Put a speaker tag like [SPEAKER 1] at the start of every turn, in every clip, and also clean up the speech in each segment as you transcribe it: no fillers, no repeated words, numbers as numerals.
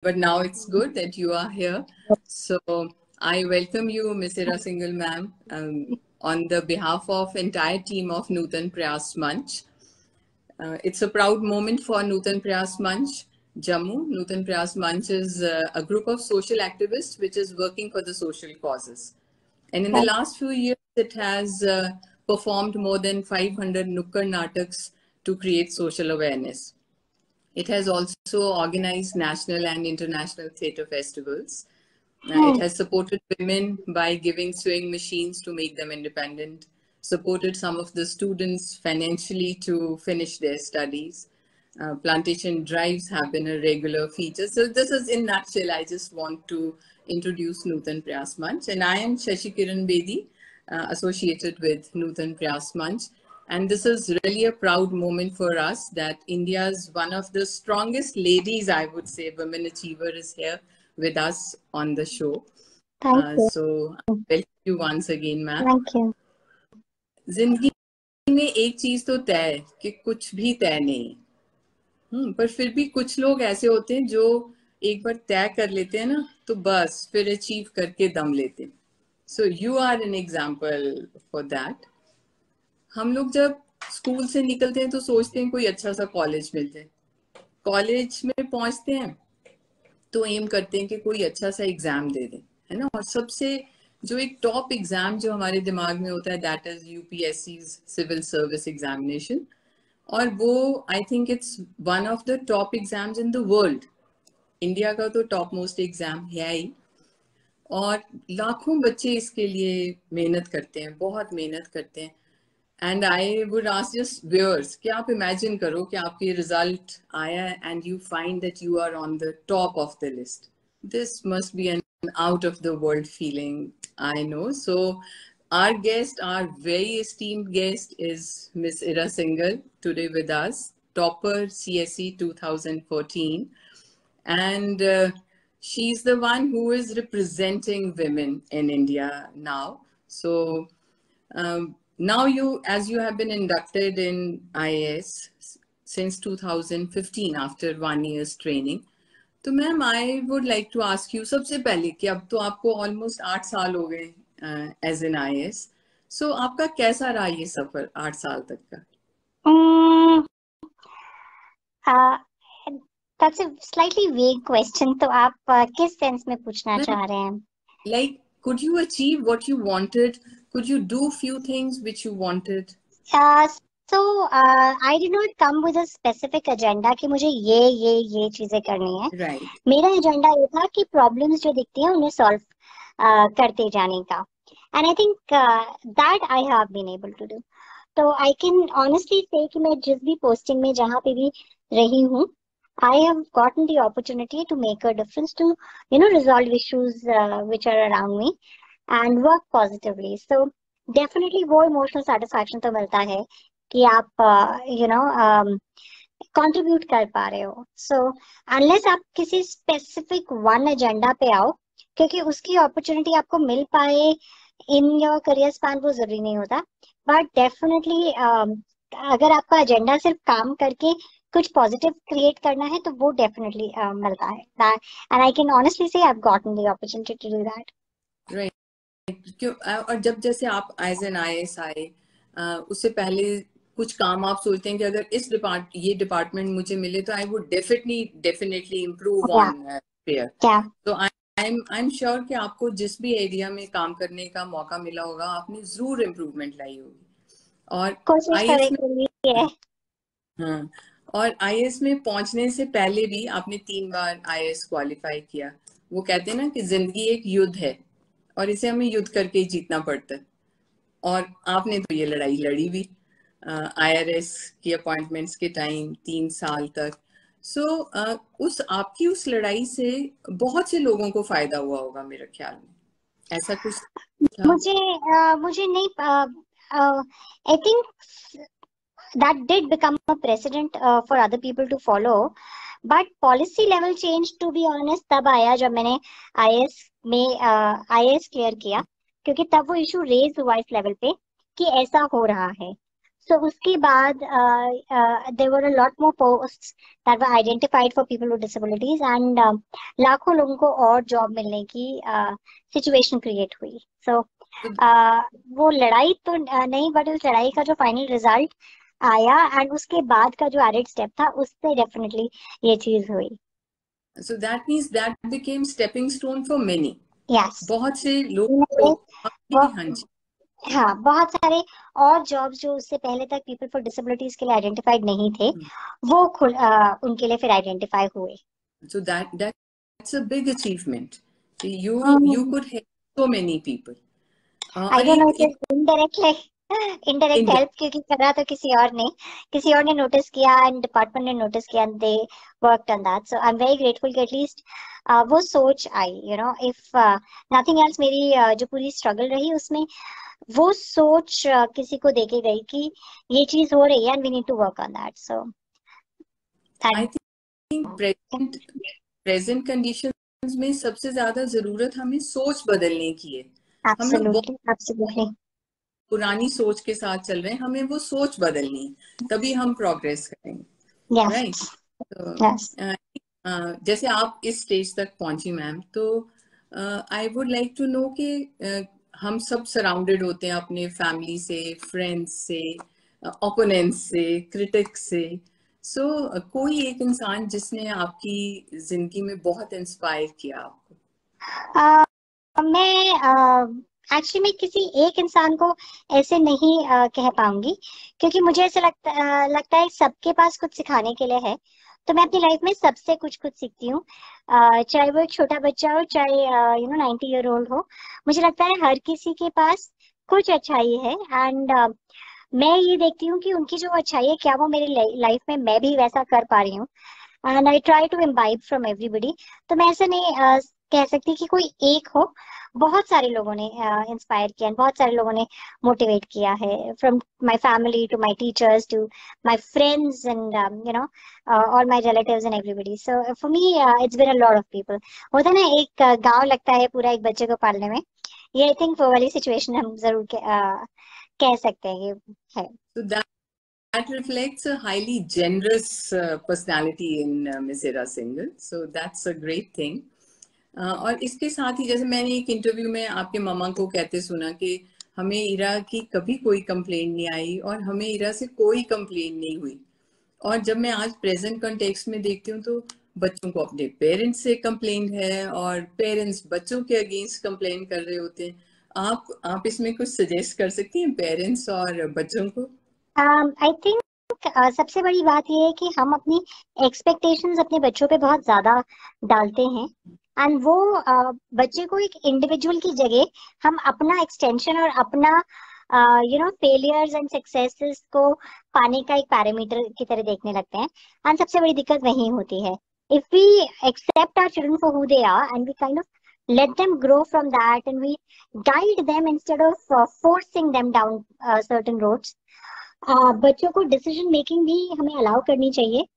[SPEAKER 1] but now it's good that you are here. So I welcome you, Ms. Ira Singhal, ma'am, on the behalf of entire team of Nutan Prayas Manch. It's a proud moment for Nutan Prayas Manch, Jammu. Nutan Prayas Manch is a group of social activists which is working for the social causes. And in the last few years, it has performed more than 500 Nukkad Nataks to create social awareness. It has also organized national and international theatre festivals. It has supported women by giving sewing machines to make them independent, supported some of the students financially to finish their studies. Plantation drives have been a regular feature. So this is in nutshell, I just want to introduce Nutan Prayas Manch. And I am Shashi Kiran Bedi, associated with Nutan Prayas Manch. And this is really a proud moment for us that India's one of the strongest ladies, I would say, women achiever is here with us on the show.
[SPEAKER 2] Thank you.
[SPEAKER 1] So welcome you once again, ma'am.
[SPEAKER 2] Thank you.
[SPEAKER 1] जिंदगी में एक चीज तो तय है कि कुछ भी तय नहीं, पर फिर भी कुछ लोग ऐसे होते हैं जो एक बार तय कर लेते हैं ना तो बस फिर अचीव करके दम लेते हैं. So you are an example for that. हम लोग जब स्कूल से निकलते हैं तो सोचते हैं कोई अच्छा सा कॉलेज मिल जाए. कॉलेज में पहुंचते हैं तो एम करते हैं कि कोई अच्छा सा एग्जाम दे दें, है ना. और सबसे जो एक टॉप एग्जाम जो हमारे दिमाग में होता है that is UPSC civil service examination. और वो I think it's one of the top exams in the world. India का तो टॉप मोस्ट एग्जाम है ही. और लाखों बच्चे इसके लिए मेहनत करते हैं, बहुत मेहनत करते हैं. And I would ask just viewers कि आप इमेजिन करो कि आपके रिजल्ट आया and you find that you are on the top of the list. This must be an out of the world feeling, I know. So our guest, our very esteemed guest is Ms. Ira Singhal today with us, topper CSE 2014. And she's the one who is representing women in India now. So now as you have been inducted in IAS since 2015 after 1 year's training. तो ma'am I would like to ask you सबसे पहले कि अब तो आपको almost 8 साल हो गए एज एन IAS. सो आपका कैसा रहा ये सफर 8 साल तक का?
[SPEAKER 2] That's a slightly vague question. तो आप किस सेंस में पूछना चाह रहे हैं?
[SPEAKER 1] Like, could you achieve what you wanted? Could you do few things which you wanted?
[SPEAKER 2] So I did not come with a specific agenda कि मुझे ये चीजें करनी है.
[SPEAKER 1] Right.
[SPEAKER 2] मेरा एजेंडा ये था कि प्रॉब्लम्स जो दिखती हैं उन्हें सॉल्व करते जाने का. And I think that I have been able to do. तो I can honestly say कि मैं जिस भी पोस्टिंग में जहाँ पे भी रही हूँ, I have gotten the opportunity to make a difference to, resolve issues which are around me and work positively. So definitely वो emotional satisfaction तो मिलता है कि आप, contribute कर पा रहे हो. So unless आप किसी specific one agenda पे आओ, क्योंकि उसकी opportunity आपको मिल पाए in your career span वो जरूरी नहीं होता. But definitely अगर आपका एजेंडा सिर्फ काम करके कुछ पॉजिटिव क्रिएट करना है तो वो डेफिनेटली मिलता है. And I can honestly say I have gotten the opportunity to do that.
[SPEAKER 1] Right. क्यों? और जब जैसे आप एज एन IAS आए, उससे पहले कुछ काम आप सोचते हैं कि अगर ये डिपार्टमेंट मुझे मिले तो I would definitely improve on fair. तो आई एम श्योर कि आपको जिस भी एरिया में काम करने का मौका मिला होगा आपने जरूर इम्प्रूवमेंट लाई होगी. और IAS में पहुंचने से पहले भी आपने 3 बार IAS क्वालिफाई किया. वो कहते हैं ना कि जिंदगी एक युद्ध है और इसे हमें युद्ध करके ही जीतना पड़ता है. और आपने तो ये लड़ाई लड़ी भी IRS की अपॉइंटमेंट्स के टाइम 3 साल तक. सो आपकी उस लड़ाई से बहुत से लोगों को फायदा हुआ होगा मेरे ख्याल में. ऐसा कुछ था?
[SPEAKER 2] मुझे नहीं. I think that did become a precedent for other people to follow. But policy level change, to be honest, तब आया जब मैंने IAS में IAS क्लियर किया, क्योंकि तब वो इशू रेज हुआ इस लेवल पे कि ऐसा हो रहा है. So उसके बाद there were a lot more posts that were identified for people with disabilities, and लाखों लोगों को और जॉब मिलने की सिचुएशन क्रिएट हुई. So वो लड़ाई तो नहीं, बट उस लड़ाई का जो फाइनल रिजल्ट आया एंड उसके बाद का जो एडेड स्टेप था, उससे डेफिनेटली ये चीज हुई.
[SPEAKER 1] So that means that became stepping stone for many.
[SPEAKER 2] Yes.
[SPEAKER 1] बहुत से लोग को हाँ जी.
[SPEAKER 2] हाँ, बहुत सारे और जॉब्स जो उससे पहले तक पीपल फॉर डिसेबिलिटीज के लिए आइडेंटिफाइड नहीं थे, वो उनके लिए फिर आइडेंटिफाई हुए.
[SPEAKER 1] So that's a big achievement. You could help so many people.
[SPEAKER 2] I don't know, indirect help क्योंकि करा तो किसी और ने नोटिस किया एंड डिपार्टमेंट ने नोटिस किया and they worked on that. So I am very grateful कि एटलीस्ट वो सोच आई, you know, if nothing else. मेरी जो पूरी स्ट्रगल रही उसमें वो सोच किसी को देके गई कि ये चीज हो रही है and we need to work on that. So
[SPEAKER 1] I think present conditions में सबसे ज्यादा जरूरत हमें सोच बदलने की है. हम लोग पुरानी सोच के साथ चल रहे हैं, हमें वो सोच बदलनी है, तभी हम प्रोग्रेस करेंगे. राइट. जैसे आप इस स्टेज तक पहुंची मैम, तो I would like to know कि हम सब सराउंडेड होते हैं अपने फैमिली से, फ्रेंड्स से, ओपोनेंट्स से, क्रिटिक्स से. सो कोई एक इंसान जिसने आपकी जिंदगी में बहुत इंस्पायर किया आपको?
[SPEAKER 2] मैं एक्चुअली मैं किसी एक इंसान को ऐसे नहीं कह पाऊंगी, क्योंकि मुझे ऐसा लगता है सबके पास कुछ सिखाने के लिए है. तो मैं अपनी लाइफ में सबसे कुछ सीखती हूँ, चाहे वो एक छोटा बच्चा हो, चाहे 90 ईयर ओल्ड हो. मुझे लगता है हर किसी के पास कुछ अच्छाई है, एंड मैं ये देखती हूँ कि उनकी जो अच्छाई है, क्या वो मेरी लाइफ में मैं भी वैसा कर पा रही हूँ, and I try to imbibe from everybody. तो मैं ऐसे नहीं कह सकती कि कोई एक हो. बहुत सारे लोगों ने इंस्पायर किया, बहुत सारे लोगों ने मोटिवेट किया है, from my family to my teachers to my friends and all my relatives and everybody. So for me it's been a lot of people. होता है ना, एक गांव लगता है पूरा एक बच्चे को पालने में. ये आई थिंक वो वाली सिचुएशन हम जरूर कह सकते हैं ये है.
[SPEAKER 1] So that reflects a highly generous personality in Miss Ira Singhal. So that's a great thing. और इसके साथ ही, जैसे मैंने एक इंटरव्यू में आपके मामा को कहते सुना कि हमें इरा की कभी कोई कंप्लेंट नहीं आई और हमें इरा से कोई कंप्लेंट नहीं हुई. और जब मैं आज प्रेजेंट कॉन्टेक्स्ट में देखती हूँ तो बच्चों को अपने पेरेंट्स से कंप्लेंट है और पेरेंट्स बच्चों के अगेंस्ट कंप्लेंट कर रहे होते हैं. आप इसमें कुछ सजेस्ट कर सकती हैं पेरेंट्स और बच्चों को?
[SPEAKER 2] आई थिंक सबसे बड़ी बात यह है कि हम अपनी एक्सपेक्टेशंस अपने बच्चों पे बहुत ज्यादा डालते हैं, एंड वो बच्चे को एक इंडिविजुअल की जगह हम अपना एक्सटेंशन और अपना फेलियर्स एंड सक्सेसेस को पाने का एक पैरामीटर की तरह देखने लगते हैं. एंड सबसे बड़ी दिक्कत वही होती है. If we accept our children for who they are and we kind of let them grow from that and we guide them instead of forcing them down certain roads. बच्चों को डिसीजन मेकिंग भी हमें allow करनी चाहिए,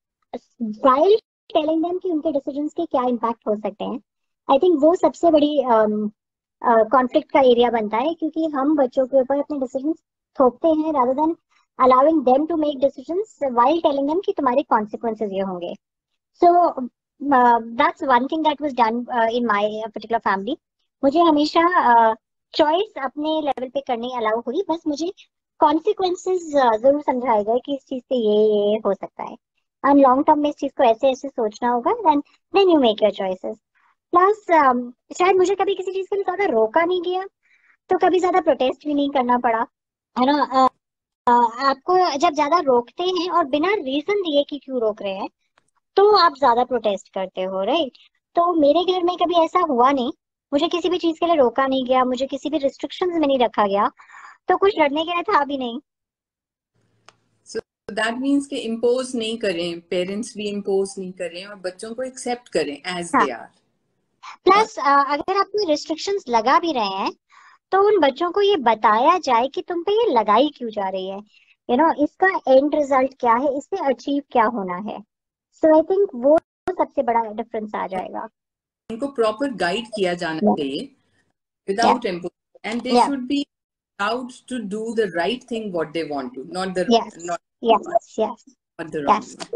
[SPEAKER 2] while telling them कि उनके decisions के क्या इम्पैक्ट हो सकते हैं. आई थिंक वो सबसे बड़ी कॉन्फ्लिक्ट का एरिया बनता है, क्योंकि हम बच्चों के ऊपर अपने डिसीजंस थोपते हैं rather than allowing them to make decisions while telling them कि तुम्हारे consequences ये होंगे. So that's one thing that was done in my particular family. मुझे हमेशा चॉइस अपने लेवल पे करने अलाउ हुई, बस मुझे कॉन्सिक्वेंसेस जरूर समझाए गए कि इस चीज से ये हो सकता है, एंड लॉन्ग टर्म में इस चीज को ऐसे ऐसे सोचना होगा, then you make your choices. Plus शायद मुझे कभी किसी चीज के लिए ज्यादा रोका नहीं गया, तो कभी ज्यादा प्रोटेस्ट भी नहीं करना पड़ा, है ना. आपको जब ज्यादा रोकते हैं और बिना रीजन दिए कि क्यों रोक रहे हैं, तो आप ज्यादा प्रोटेस्ट करते हो, राइट. तो मेरे घर में कभी ऐसा हुआ नहीं, मुझे किसी भी चीज के लिए रोका नहीं गया, मुझे किसी भी रिस्ट्रिक्शंस में नहीं रखा गया, तो कुछ लड़ने के लिए था भी नहीं.
[SPEAKER 1] So that means कि इम्पोज नहीं करें, पेरेंट्स भी इम्पोज नहीं करें और बच्चों को एक्सेप्ट करें एज दे आर.
[SPEAKER 2] प्लस अगर आप कोई रिस्ट्रिक्शंस लगा भी रहे हैं, तो उन बच्चों को ये बताया जाए कि तुम पे ये लगाई क्यों जा रही है, इसका एंड रिजल्ट क्या है, इससे अचीव क्या होना है. सो आई थिंक वो सबसे बड़ा डिफरेंस आ जाएगा.
[SPEAKER 1] उनको प्रॉपर गाइड किया जाना चाहिए without impose, and they should be proud to do the right thing what they want to, not the
[SPEAKER 2] yes
[SPEAKER 1] not
[SPEAKER 2] yes yes
[SPEAKER 1] not the wrong
[SPEAKER 2] yes
[SPEAKER 1] one.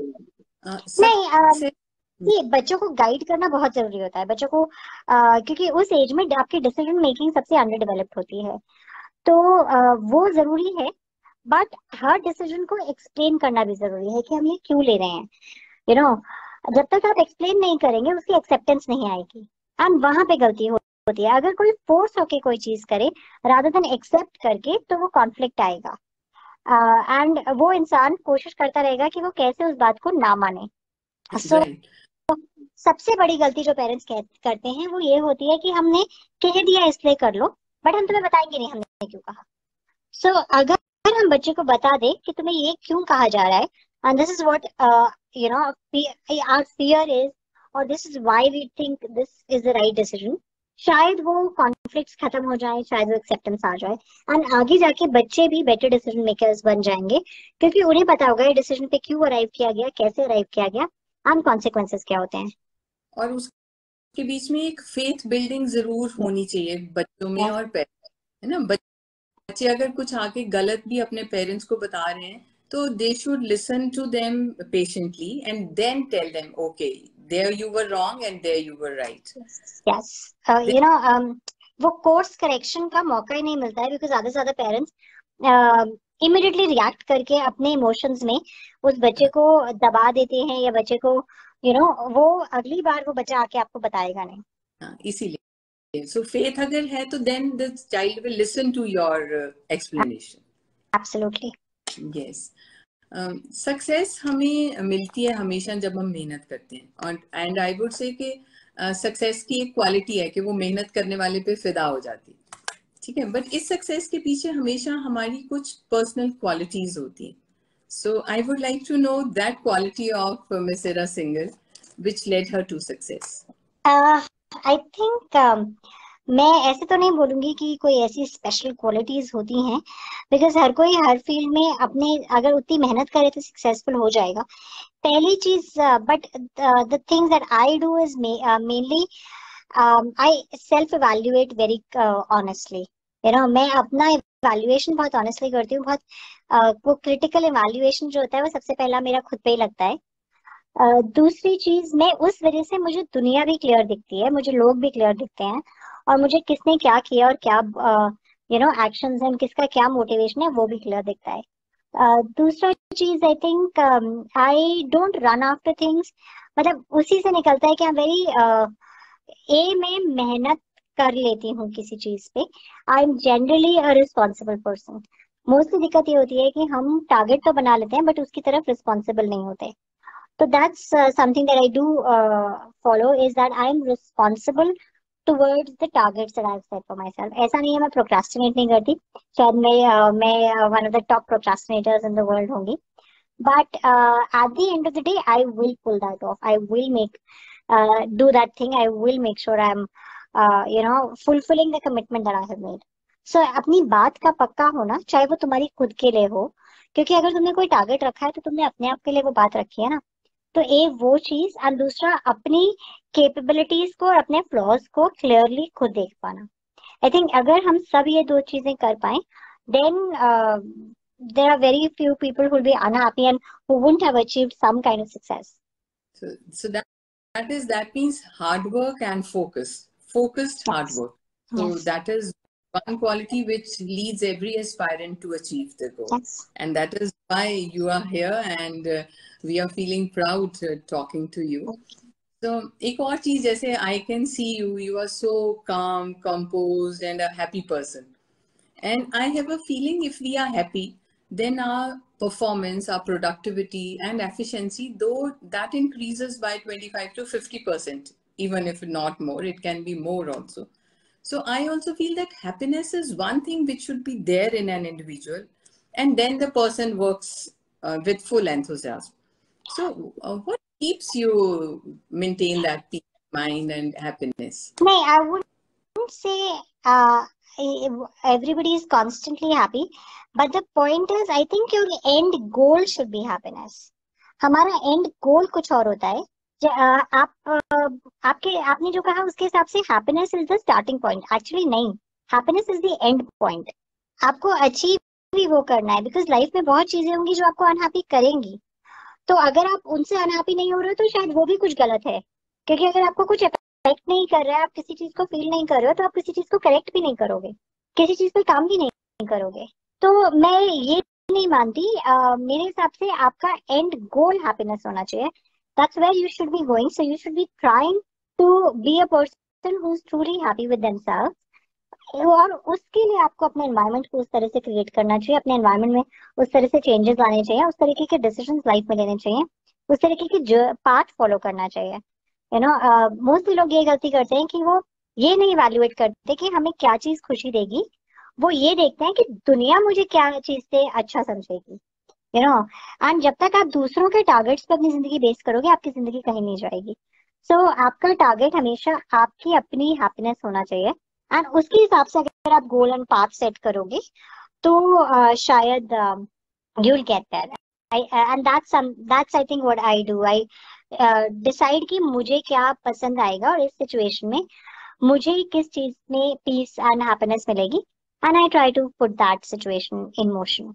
[SPEAKER 2] नहीं
[SPEAKER 1] Success.
[SPEAKER 2] ये बच्चों को guide करना बहुत जरूरी होता है बच्चों को क्योंकि उस एज में आपकी डिसीजन मेकिंग सबसे अंडर डेवलप्ड होती है तो वो जरूरी है बट हर डिसीजन को एक्सप्लेन करना भी जरूरी है कि हम ये क्यों ले रहे हैं यू नो जब तक आप एक्सप्लेन नहीं करेंगे उसकी एक्सेप्टेंस नहीं आएगी एंड वहां पे गलती होती है अगर कोई फोर्स होके कोई चीज करे रादर देन एक्सेप्ट करके तो वो कॉन्फ्लिक्ट आएगा एंड वो इंसान कोशिश करता रहेगा कि वो कैसे उस बात को ना माने सो
[SPEAKER 1] Right.
[SPEAKER 2] सबसे बड़ी गलती जो पेरेंट्स करते हैं वो ये होती है कि हमने कह दिया इसलिए कर लो बट हम तुम्हें बताएंगे नहीं हमने क्यों कहा सो अगर हम बच्चे को बता दें कि तुम्हें ये क्यों कहा जा रहा है and this is what you know our fear is और this is why we think this is the right decision शायद वो कॉन्फ्लिक्ट्स खत्म हो जाए शायद वो एक्सेप्टेंस आ जाए एंड आगे जाके बच्चे भी बेटर डिसीजन मेकर्स बन जाएंगे क्योंकि उन्हें पता होगा ये डिसीजन पे क्यों अराइव किया गया कैसे अराइव किया गया एंड कॉन्सिक्वेंसेस क्या होते हैं
[SPEAKER 1] और उसके बीच में एक फेथ बिल्डिंग जरूर होनी चाहिए बच्चों में और पेरेंट्स, है ना। बच्चे अगर कुछ आके गलत भी अपने पेरेंट्स को बता रहे हैं तो they should listen to them patiently and then tell them okay there you were wrong and there you were right.
[SPEAKER 2] Yes you know वो कोर्स करेक्शन का मौका ही नहीं मिलता है बिकॉज ज्यादा से ज्यादा पेरेंट्स इमिडिएटली रिएक्ट करके अपने इमोशंस में उस बच्चे को दबा देते हैं या बच्चे को वो अगली बार वो बच्चा आके आपको बताएगा नहीं
[SPEAKER 1] इसीलिए सो फेथ अगर है तो then the child will listen to your explanation.
[SPEAKER 2] Absolutely
[SPEAKER 1] yes. Success हमें मिलती है हमेशा जब हम मेहनत करते हैं और एंड आई वुड से कि सक्सेस की एक क्वालिटी है कि वो मेहनत करने वाले पे फिदा हो जाती है, ठीक है। बट इस सक्सेस के पीछे हमेशा हमारी कुछ पर्सनल क्वालिटीज होती हैं। So I would like to know that quality of miss Ira सिंगर which led her to success.
[SPEAKER 2] I think मैं ऐसे तो नहीं बोलूंगी कि कोई ऐसी स्पेशल क्वालिटीज होती हैं बिकॉज हर कोई हर फील्ड में अपने अगर उतनी मेहनत करे तो सक्सेसफुल हो जाएगा पहली चीज but the things that I do is mainly I self evaluate very honestly मैं अपना इवैल्यूएशन बहुत ऑनेस्टली करती हूँ बहुत वो क्रिटिकल इवैल्यूएशन जो होता है वो सबसे पहला मेरा खुद पे ही लगता है दूसरी चीज मैं उस वजह से मुझे दुनिया भी क्लियर दिखती है मुझे लोग भी क्लियर दिखते हैं और मुझे किसने क्या किया और क्या एक्शंस हैं किसका क्या मोटिवेशन है वो भी क्लियर दिखता है दूसरा चीज I think I don't run after things मतलब उसी से निकलता है कि I'm वेरी ए में मेहनत कर लेती हूँ किसी चीज पे I am generally a responsible person mostly दिक्कत ये होती है कि हम टारगेट तो बना लेते हैं बट उसकी तरफ रिस्पॉन्सिबल नहीं होते So that's something that I do follow is that I am responsible towards the targets that I've set for myself. ऐसा नहीं है मैं procrastinate नहीं करती शायद मैं one of the top procrastinators in the world होंगी but at the end of the day I will pull that off. I will make do that thing. I will make sure I'm fulfilling the commitment that I have made. So अपनी बात का पक्का होना चाहे वो तुम्हारी खुद के लिए हो क्योंकि अगर तुमने कोई टारगेट रखा है तो तुमने अपने आप के लिए वो बात रखी है ना तो एक वो चीज और दूसरा अपनी कैपेबिलिटीज को और अपने फ्लॉज को क्लियरली खुद देख पाना आई थिंक अगर हम सब ये दो चीजें कर पाए then there are very few people who will be unhappy and who wouldn't have achieved some kind of success.
[SPEAKER 1] So that means hard work and focused hard work. So that is one quality which leads every aspirant to achieve the goal. And that is why you are here and we are feeling proud talking to you. So एक और चीज जैसे I can see you are so calm, composed and a happy person. And I have a feeling if we are happy, then our performance, our productivity and efficiency, though that increases by 25 to 50%, even if not more, it can be more also. So I also feel that happiness is one thing which should be there in an individual, and then the person works with full enthusiasm. So what keeps you maintain that peace of mind and happiness?
[SPEAKER 2] No, I wouldn't say everybody is constantly happy, but the point is, I think your end goal should be happiness. हमारा end goal कुछ और होता है आपने जो कहा उसके हिसाब से happiness is the starting point. Actually नहीं, happiness is the end point. आपको अचीव भी वो करना है, बिकॉज लाइफ में बहुत चीजें होंगी जो आपको अनहैप्पी करेंगी। तो अगर आप उनसे अनहैप्पी नहीं हो रहे हो तो शायद वो भी कुछ गलत है, क्योंकि अगर आपको कुछ अफेक्ट नहीं कर रहा है, आप किसी चीज को फील नहीं कर रहे हो, तो आप किसी चीज को करेक्ट भी नहीं करोगे, किसी चीज पे काम भी नहीं करोगे। तो मैं ये नहीं मानती, मेरे हिसाब से आपका एंड गोल हैप्पीनेस होना चाहिए। That's where you should be going, so you should be trying to be a person who is truly happy with themselves. और उसके लिए आपको अपने एनवायरनमेंट को उस तरह से क्रिएट करना चाहिए, अपने एनवायरनमेंट में उस तरह से चेंजेस लाने चाहिए, उस तरीके के डिसीजंस लाइफ में लेने चाहिए, उस तरीके की पाथ फॉलो करना चाहिए। यू नो, मोस्टली लोग ये गलती करते हैं कि वो ये नहीं इवैल्यूएट करते कि हमें क्या चीज खुशी देगी, वो ये देखते हैं कि दुनिया मुझे क्या चीज से अच्छा समझेगी। यू नो, एंड जब तक आप दूसरों के टारगेट्स पे अपनी जिंदगी बेस करोगे, आपकी जिंदगी कहीं नहीं जाएगी। सो आपका टारगेट हमेशा आपकी अपनी हैप्पीनेस होना चाहिए, एंड उसके हिसाब से अगर आप गोल एंड पाथ सेट करोगे तो शायद you will get there. And that's I think what I do. I decide कि मुझे क्या पसंद आएगा और इस सिचुएशन में मुझे किस चीज में पीस एंड हैप्पीनेस मिलेगी, and I try to put that situation in motion.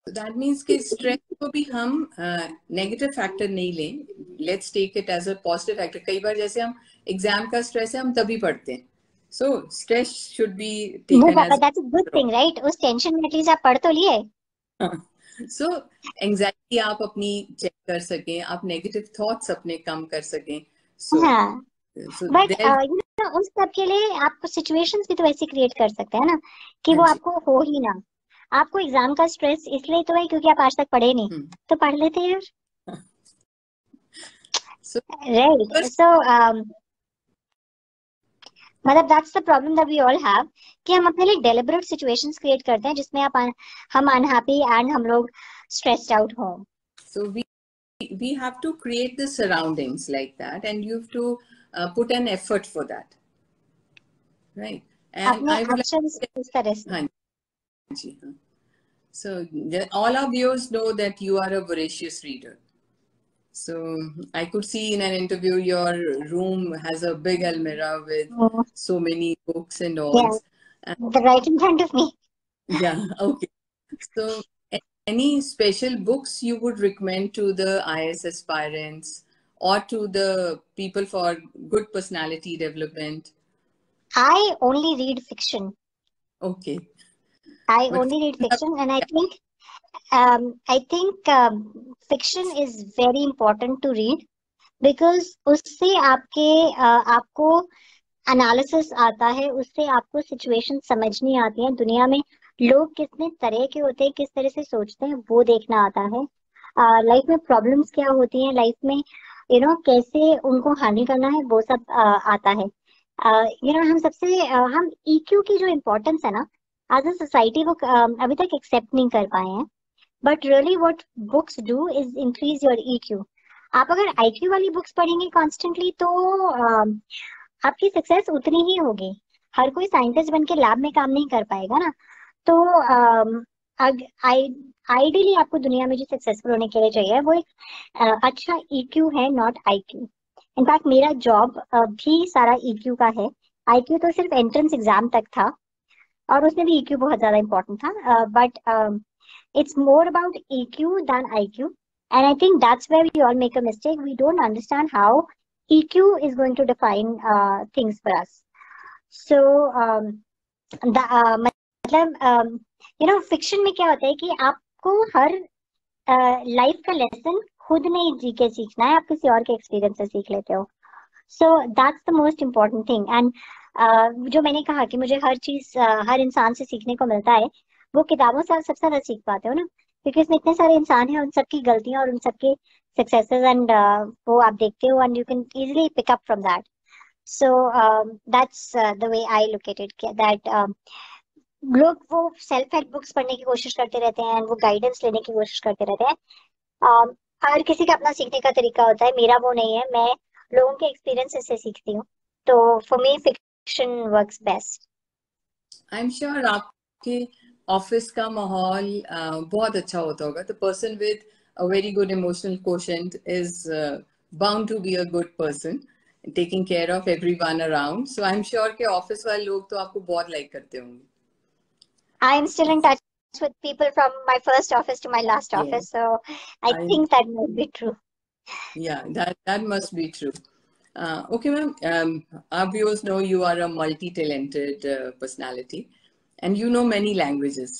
[SPEAKER 1] That means कि स्ट्रेस को भी हम नेगेटिव फैक्टर नहीं लें, let's take it as a positive factor. कई बार जैसे हम एग्जाम का स्ट्रेस है हम तभी पढ़ते हैं, so stress should be taken as
[SPEAKER 2] that's a good thing, right? उस टेंशन में एटलीस्ट आप पढ़ तो लिए।
[SPEAKER 1] सो एंजाइटी आप अपनी चेक कर सकें, आप नेगेटिव थॉट्स अपने कम कर सकें। सो
[SPEAKER 2] हाँ,
[SPEAKER 1] so
[SPEAKER 2] but
[SPEAKER 1] there
[SPEAKER 2] you know, उस सब के लिए आप सिचुएशंस भी तो वैसे क्रिएट कर सकते हैं ना कि
[SPEAKER 1] हाँ
[SPEAKER 2] वो
[SPEAKER 1] जी।
[SPEAKER 2] आपको हो ही ना। आपको एग्जाम का स्ट्रेस इसलिए तो है क्योंकि आप आज तक पढ़े नहीं, तो पढ़ लेते हैं यार।
[SPEAKER 1] सो
[SPEAKER 2] राइट, सो मतलब that's the problem that we all have, कि हम अपने लिए डेलिबरेट सिचुएशंस क्रिएट करते हैं जिसमें हम अनहैप्पी एंड हम लोग स्ट्रेस्ड आउट हों।
[SPEAKER 1] so we have to create the surroundings like that, and you have to put an effort for that, right? And
[SPEAKER 2] अपने
[SPEAKER 1] I would
[SPEAKER 2] एक्शंस
[SPEAKER 1] like
[SPEAKER 2] इस तरह से।
[SPEAKER 1] हाँ जी हाँ. So all our viewers know that you are a voracious reader. So I could see in an interview your room has a big almirah with so many books and all. And
[SPEAKER 2] right in front of me.
[SPEAKER 1] yeah, okay. So any special books you would recommend to the IS aspirants or to the people for good personality development?
[SPEAKER 2] I only read fiction.
[SPEAKER 1] Okay,
[SPEAKER 2] I
[SPEAKER 1] but
[SPEAKER 2] only read fiction, and I think fiction is very important to read, because उससे आपको analysis आता है, उससे आपको situation समझनी आती है, दुनिया में लोग कितने तरह के होते हैं, किस तरह से सोचते हैं, वो देखना आता है। लाइफ में प्रॉब्लम्स क्या होती हैं, लाइफ में कैसे उनको हैंडल करना है, वो सब आता है। हम ईक्यू की जो इम्पोर्टेंस है ना, एज अ सोसाइटी, वो अभी तक एक्सेप्ट नहीं कर पाए हैं। But really what books do is increase your EQ. आप अगर आईक्यू वाली बुक्स पढ़ेंगे कॉन्स्टेंटली तो आपकी सक्सेस उतनी ही होगी। हर कोई साइंटिस्ट बन के लैब में काम नहीं कर पाएगा ना। तो आइडियली आपको दुनिया में जो सक्सेसफुल होने के लिए चाहिए वो एक अच्छा ईक्यू है, नॉट आईक्यू। इनफैक्ट मेरा जॉब भी सारा ईक्यू का है। आईक्यू तो सिर्फ एंट्रेंस एग्जाम तक था, और उसमें भी ईक्यू बहुत ज्यादा इंपॉर्टेंट था, but it's more about EQ than IQ. And I think that's where we all make a mistake. We don't understand how EQ is going to define things for us. So, मतलब fiction में क्या होता है कि आपको हर life का lesson खुद नहीं जी के सीखना है, आप किसी और के एक्सपीरियंस से सीख लेते हो। सो that's the most important thing. And जो मैंने कहा कि मुझे हर चीज हर इंसान से सीखने को मिलता है, वो किताबों से आप सबसे ज्यादा सीख पाते हो ना, क्योंकि इसमें इतने सारे इंसान हैं, उन सबकी गलतियां और उन सबके सक्सेसेस, एंड वो आप देखते हो, and you can easily pick up from that. So that's the way I look at it, that लोग वो सेल्फ हेल्प बुक्स पढ़ने की कोशिश करते रहते हैं, वो गाइडेंस लेने की कोशिश करते रहते हैं। हर किसी का अपना सीखने का तरीका होता है, मेरा वो नहीं है। मैं लोगों के एक्सपीरियंस से सीखती हूँ, तो for me fiction works best.
[SPEAKER 1] I am sure आपके ऑफिस का माहौल बहुत अच्छा होता होगा। The person with a very good emotional quotient is bound to be a good person, taking care of everyone around. So I am sure के office वाले लोग तो आपको बहुत लाइक करते होंगे।
[SPEAKER 2] I am still in touch with people from my first office to my last
[SPEAKER 1] Yeah,
[SPEAKER 2] office, so I
[SPEAKER 1] I,
[SPEAKER 2] think that might be true.
[SPEAKER 1] yeah, that must be true. Okay, ma'am. Our viewers know you are a multi-talented personality, and you know many languages.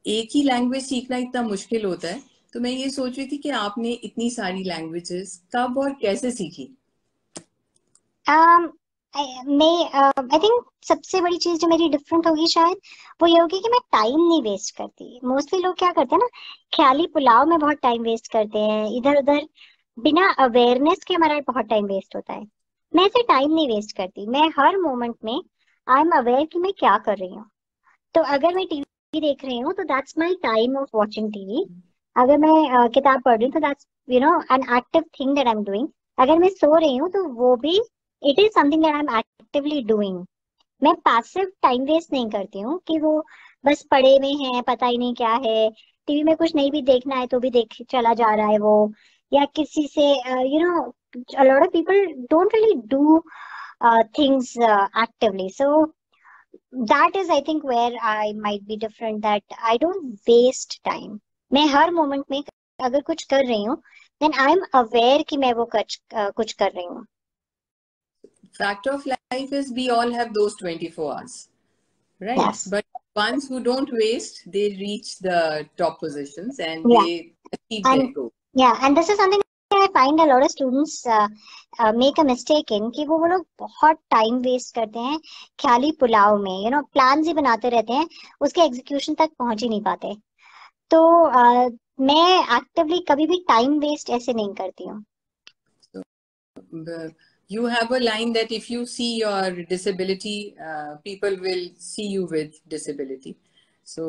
[SPEAKER 1] एक ही language सीखना इतना मुश्किल होता है, तो मैं ये सोच रही थी कि आपने इतनी सारी लैंग्वेजेस कब और कैसे सीखी?
[SPEAKER 2] um, I think सबसे बड़ी चीज जो मेरी डिफरेंट होगी शायद वो ये होगी कि मैं टाइम नहीं वेस्ट करती। मोस्टली लोग क्या करते हैं ना, ख्याली पुलाव में बहुत टाइम वेस्ट करते हैं, इधर उधर बिना अवेयरनेस के हमारा बहुत टाइम वेस्ट होता है। मैं ऐसे टाइम नहीं वेस्ट करती, मैं हर मोमेंट में आई एम अवेयर कि मैं क्या कर रही हूँ। तो अगर मैं टीवी देख रही हूँ तो that's my time of watching TV. अगर मैं किताब पढ़ रही हूँ तो that's an active thing that I am doing. अगर मैं सो रही हूँ तो वो भी it is something that I am actively doing. मैं पैसिव टाइम वेस्ट नहीं करती हूँ कि वो बस पड़े हुए हैं, पता ही नहीं क्या है, टीवी में कुछ नहीं भी देखना है तो भी देख चला जा रहा है वो, या किसी से a lot of people don't really do things actively. So that is I think where I might be different, that I don't waste time. मैं हर मोमेंट में अगर कुछ कर रही हूँ then I am aware कि मैं वो कुछ कर रही हूँ।
[SPEAKER 1] Fact of life is we all have those 24 hours, right?
[SPEAKER 2] Yes.
[SPEAKER 1] But ones who don't waste, they reach the top positions and
[SPEAKER 2] Yeah.
[SPEAKER 1] they achieve their
[SPEAKER 2] And
[SPEAKER 1] goal.
[SPEAKER 2] yeah, and this is something I find a lot of students make a mistake in, कि वो लोग बहुत time waste करते हैं ख्याली पुलाव में, plans ही बनाते रहते हैं, उसके एग्जीक्यूशन तक पहुंच ही नहीं पाते। तो मैं एक्टिवली कभी भी टाइम वेस्ट ऐसे नहीं करती हूँ।
[SPEAKER 1] You have a line that if you see your disability, people will see you with disability. So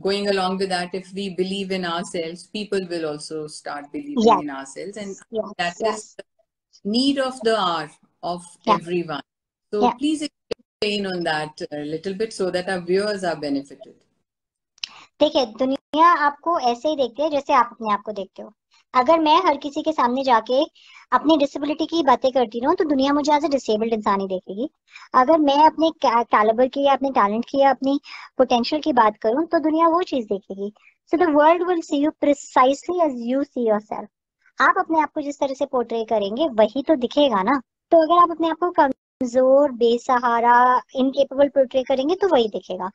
[SPEAKER 1] going along with that, if we believe in ourselves, people will also start believing
[SPEAKER 2] Yes,
[SPEAKER 1] in ourselves. And that
[SPEAKER 2] yes,
[SPEAKER 1] is
[SPEAKER 2] yes.
[SPEAKER 1] the need of the hour of
[SPEAKER 2] Yeah,
[SPEAKER 1] everyone. So
[SPEAKER 2] yeah.
[SPEAKER 1] please explain on that a little bit so that our viewers are benefited.
[SPEAKER 2] देखिए, दुनिया आपको ऐसे ही देखती है जैसे आप अपने आप को देखते हो। अगर मैं हर किसी के सामने जाके अपनी डिसेबिलिटी की बातें करती रहूं तो दुनिया मुझे एज ए डिसेबल्ड इंसान ही देखेगी। अगर मैं अपने कैलिबर की या अपने टैलेंट की या अपनी पोटेंशियल की बात करूं तो दुनिया वो चीज देखेगी। So the world will see you precisely as you see yourself. आप अपने आप को जिस तरह से पोर्ट्रे करेंगे वही तो दिखेगा ना। तो अगर आप अपने आप को कमजोर, बेसहारा, इनकेपेबल पोर्ट्रे करेंगे तो वही दिखेगा।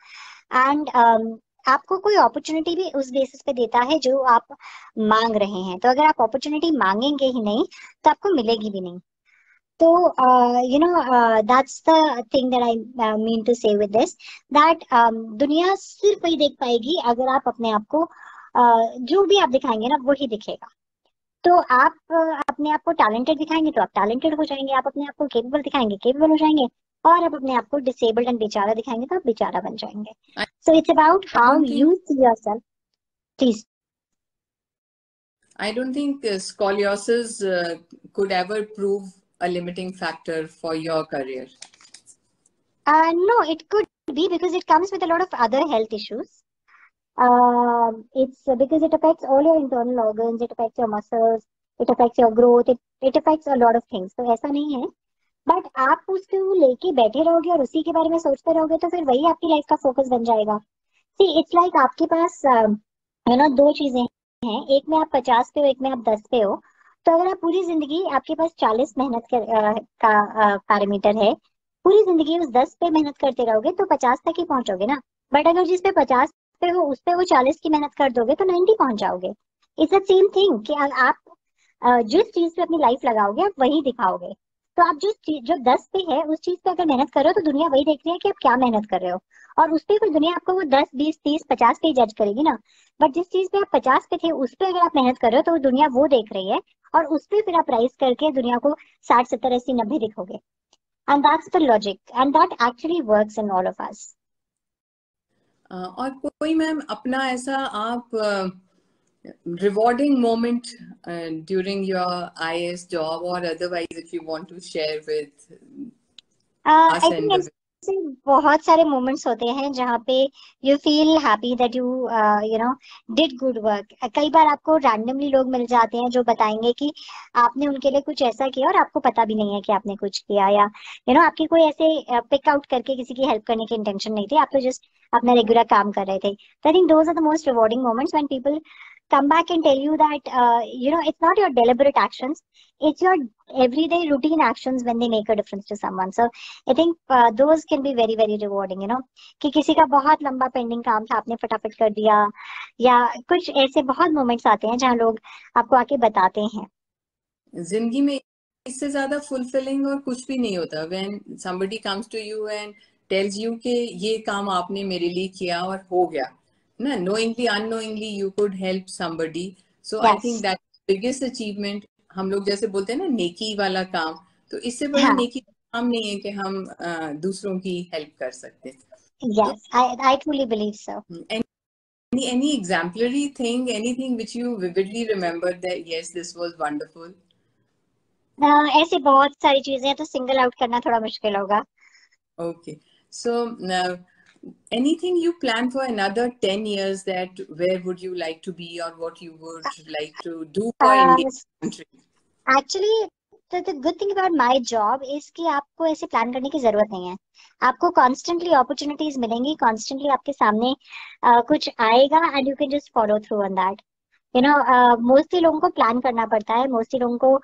[SPEAKER 2] एंड आपको कोई अपॉर्चुनिटी भी उस बेसिस पे देता है जो आप मांग रहे हैं। तो अगर आप अपॉर्चुनिटी मांगेंगे ही नहीं तो आपको मिलेगी भी नहीं। तो that's the thing that I mean to say with this, that दुनिया सिर्फ वही देख पाएगी अगर आप अपने आप को जो भी आप दिखाएंगे ना वही दिखेगा। तो आप अपने आप को टैलेंटेड दिखाएंगे तो आप टैलेंटेड हो जाएंगे, आप अपने आप को केपेबल दिखाएंगे केपेबल हो जाएंगे, और आप अपने आप को डिसेबल्ड एंड बेचारा दिखाएंगे तो आप बेचारा बन जाएंगे। So it's about
[SPEAKER 1] I
[SPEAKER 2] how
[SPEAKER 1] don't think
[SPEAKER 2] you see yourself. Please.
[SPEAKER 1] I don't think scoliosis could ever prove a limiting factor for your career.
[SPEAKER 2] No, it could be because it comes with a lot of other health issues. It's because it affects all your internal organs, it affects your muscles, it affects your growth, it affects a lot of things. तो ऐसा नहीं है, but आप उसको लेके बैठे रहोगे और उसी के बारे में सोचते रहोगे तो फिर वही आपकी लाइफ का फोकस बन जाएगा। सी इट्स लाइक आपके पास दो चीजें हैं, एक में आप 50 पे हो, एक में आप 10 पे हो। तो अगर आप पूरी जिंदगी, आपके पास 40 मेहनत का पैरामीटर है, पूरी जिंदगी उस 10 पे मेहनत करते रहोगे तो 50 तक ही पहुंचोगे ना। बट अगर जिस पे 50 पे हो उस पे वो 40 की मेहनत कर दोगे तो 90 पहुंच जाओगे। इट्स द सेम थिंग कि आप जिस चीज पे अपनी लाइफ लगाओगे आप वही दिखाओगे। तो आप जो 10 पे है उस चीज पे अगर मेहनत कर रहे हो तो दुनिया वही देख रही है कि आप क्या मेहनत कर रहे हो, और उस पे फिर दुनिया आपको वो 10, 20, 30, 50 पे जज करेगी ना। बट जिस चीज पे आप 50 पे थे उस पे अगर आप मेहनत कर रहे हो तो वो दुनिया वो देख रही है, और उस पे फिर आप राइज करके दुनिया को 60, 70, 80, 90 दिखोगे। And that's the logic and that actually works in all of us.
[SPEAKER 1] और कोई मैम अपना ऐसा आप rewarding moment during your IS job or otherwise if you want to share with us
[SPEAKER 2] I
[SPEAKER 1] and
[SPEAKER 2] think
[SPEAKER 1] the
[SPEAKER 2] ऐसे बहुत सारे moments होते हैं जहाँ पे you feel happy that you you know did good work. कई बार आपको रैंडमली लोग मिल जाते हैं जो बताएंगे कि आपने उनके लिए कुछ ऐसा किया और आपको पता भी नहीं है कि आपने कुछ किया, या आपकी कोई ऐसे पिक आउट करके किसी की हेल्प करने की इंटेंशन नहीं थी, आप तो जस्ट अपना रेगुलर काम कर रहे थे। तो I think those are the most rewarding moments when people come back and tell you that it's not your deliberate actions, it's your everyday routine actions when they make a difference to someone. So I think those can be very very rewarding, कि किसी का बहुत लंबा pending काम था, आपने फटाफट कर दिया, या कुछ ऐसे बहुत मोमेंट्स आते हैं जहाँ लोग आपको आके बताते हैं।
[SPEAKER 1] जिंदगी में इससे ज्यादा फुलफिलिंग और कुछ भी नहीं होता when somebody comes to you and tells you कि ये काम आपने मेरे लिए किया और हो गया ना, knowingly unknowingly you could help somebody. So I think
[SPEAKER 2] Yes.
[SPEAKER 1] that biggest achievement, हम लोग जैसे बोलते हैं ना नेकी वाला काम, तो इससे बड़ा
[SPEAKER 2] हाँ.
[SPEAKER 1] नेकी काम नहीं है कि हम दूसरों की हेल्प कर सकते। तो
[SPEAKER 2] Yes, I truly believe so.
[SPEAKER 1] any exemplary thing, anything which you vividly remember that yes this was wonderful?
[SPEAKER 2] ऐसे बहुत सारी चीजें हैं, तो सिंगल आउट करना थोड़ा मुश्किल होगा।
[SPEAKER 1] Okay. So now, anything you plan for another 10 years, that where would you like to be or what you would like to do for Indian country?
[SPEAKER 2] Actually the good thing about my job is कि आपको ऐसे plan करने की जरूरत नहीं है। आपको constantly opportunities मिलेंगी, कॉन्स्टेंटली आपके सामने कुछ आएगा and you can just follow through on that. Mostly लोगों को प्लान करना पड़ता है, मोस्टली लोगों को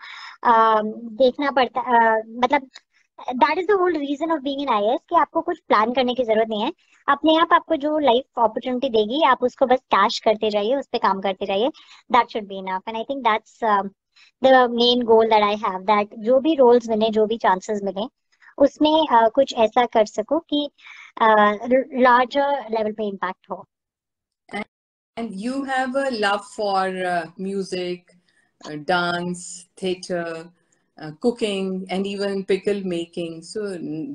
[SPEAKER 2] देखना पड़ता मतलब that is the whole reason of being an IAS, कि आपको कुछ प्लान करने की जरूरत नहीं है। अपने आप आपको जो लाइफ अपॉर्चुनिटी देगी आप उसको बस कैश करते जाइए, उस पर काम करते जाइए, that should be enough. And I think that's the main goal that I have, that जो भी रोल्स मिले, जो भी चांसेस मिले, उसमें कुछ ऐसा कर सको कि लार्जर लेवल पे इम्पैक्ट हो।
[SPEAKER 1] And you have a love for music, dance, theater, cooking, and even pickle making. So,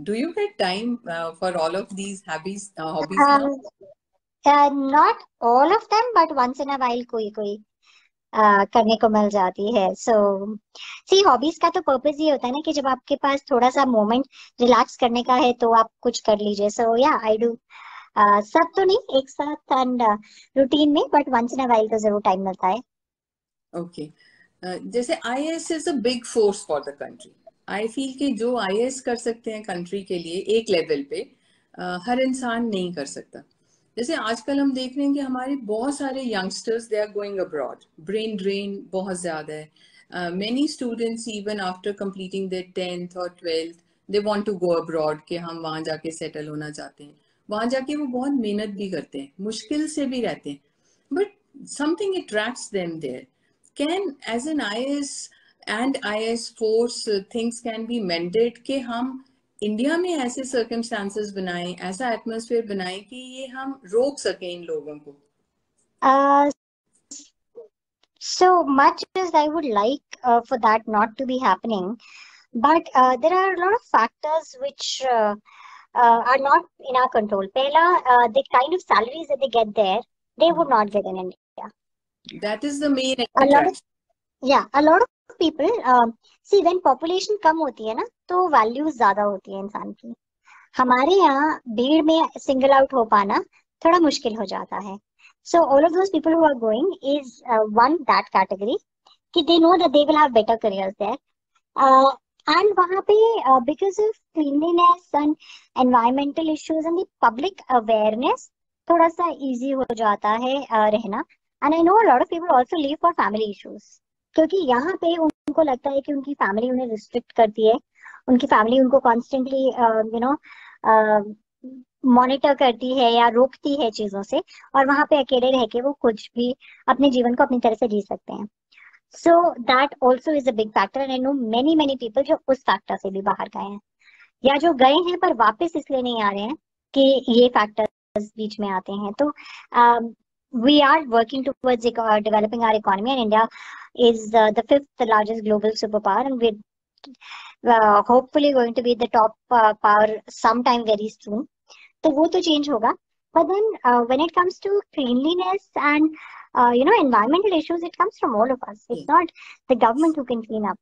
[SPEAKER 1] do you get time for all of these hobbies now?
[SPEAKER 2] Not all of them, but once in a while कोई कोई करने को मिल जाती है। सो सी hobbies का तो purpose ये होता है ना कि जब आपके पास थोड़ा सा मोमेंट रिलैक्स करने का है तो आप कुछ कर लीजिए। सो या आई डू, सब तो नहीं एक साथ एंड रूटीन में, but once in a while तो जरूर टाइम मिलता है।
[SPEAKER 1] ओके। जैसे IAS is a big force for the country. I feel कि जो आईएएस कर सकते हैं कंट्री के लिए एक लेवल पे, हर इंसान नहीं कर सकता। जैसे आजकल हम देख रहे हैं कि हमारे बहुत सारे youngsters they are going abroad, brain drain बहुत ज्यादा है। Many students even after completing their 10th और 12th they want to go abroad, कि हम वहां जाके सेटल होना चाहते हैं। वहां जाके वो बहुत मेहनत भी करते हैं, मुश्किल से भी रहते हैं, but something attracts them there. Can as an IAS and IAS force things can be mended, कि हम इंडिया में ऐसे सर्कमस्टांसेस बनाएं, ऐसा एटमॉस्फेयर बनाएं कि ये हम रोक सकें इन लोगों को?
[SPEAKER 2] So much as I would like for that not to be happening, but there are a lot of factors which are not in our control. Pehla, the kind of salaries that they get there, they would not get in India.
[SPEAKER 1] That is the main
[SPEAKER 2] A lot of,
[SPEAKER 1] attraction.
[SPEAKER 2] yeah, a lot of people see when population कम होती है ना तो values ज्यादा होती है इंसान की। हमारे यहाँ भीड़ में सिंगल आउट हो पाना थोड़ा मुश्किल हो जाता है। So all of those people who are going is one that category, कि they know that they will have better careers there. And वहाँ पे because of cleanliness and environmental issues and the public awareness थोड़ा सा easy हो जाता है रहना। And I know a lot of people also leave for family issues, क्योंकि यहाँ पे उनको लगता है कि उनकी फैमिली उन्हें रिस्ट्रिक्ट करती है, उनकी फैमिली उनको कॉन्स्टेंटली मॉनिटर करती है या रोकती है चीजों से, और वहां पे अकेले रह के वो कुछ भी अपने जीवन को अपनी तरह से जी सकते हैं। So that also is a big factor, and I know many many people जो उस फैक्टर से भी बाहर गए हैं, या जो गए हैं पर वापस इसलिए नहीं आ रहे हैं कि ये फैक्टर्स बीच में आते हैं। तो we are working towards developing our economy, and India is the fifth largest global superpower, and we're hopefully going to be the top power sometime very soon. तो वो तो चेंज होगा, but then when it comes to cleanliness and environmental issues, it comes from all of us. It's not the government who can clean up.